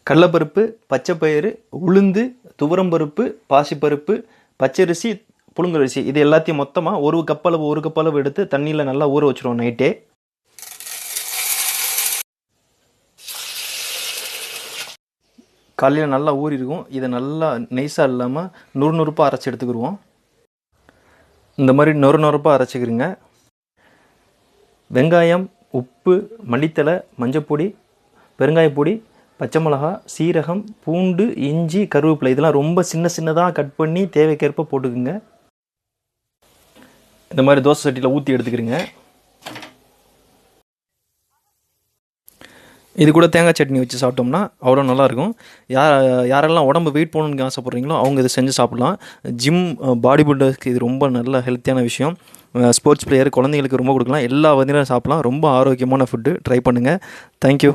கடலைப்பருப்பு, பச்சைப்பயிறு, உளுந்து, துவரம்பருப்பு, பாசிப்பருப்பு, பச்சரிசி, புழுங்கலரிசி இது எல்லாத்தையும் மொத்தமாக ஒரு கப் அளவு எடுத்து தண்ணியில் நல்லா ஊற வச்சுருவோம் நைட்டே. காலையில் நல்லா ஊறிருக்கும். இதை நல்லா நைஸாக இல்லாமல் நுறுநுறுப்பாக அரைச்சி எடுத்துக்கிடுவோம். இந்த மாதிரி நொறுப்பாக அரைச்சிக்கிறீங்க. வெங்காயம், உப்பு, மல்லித்தலை, மஞ்சப்பொடி, பெருங்காயப்பொடி, பச்சை மிளகா, சீரகம், பூண்டு, இஞ்சி, கருவேப்பிலை இதெல்லாம் ரொம்ப சின்னதாக கட் பண்ணி தேவைக்கேற்ப போட்டுக்குங்க. இந்த மாதிரி தோசை சட்டியில் ஊற்றி எடுத்துக்கிறீங்க. இது கூட தேங்காய் சட்னி வச்சு சாப்பிட்டோம்னா அவ்வளோ நல்லாயிருக்கும். யாரெல்லாம் உடம்பு வெயிட் போகணுன்னு ஆசைப்பட்றீங்களோ அவங்க இதை செஞ்சு சாப்பிட்லாம். ஜிம் பாடி பில்டர்ஸ்க்கு இது ரொம்ப நல்ல ஹெல்த்தியான விஷயம். ஸ்போர்ட்ஸ் பிளேயர் குழந்தைங்களுக்கு ரொம்ப கொடுக்கலாம். எல்லா வகையிலும் சாப்பிட்லாம். ரொம்ப ஆரோக்கியமான ஃபுட்டு. ட்ரை பண்ணுங்கள். தேங்க்யூ.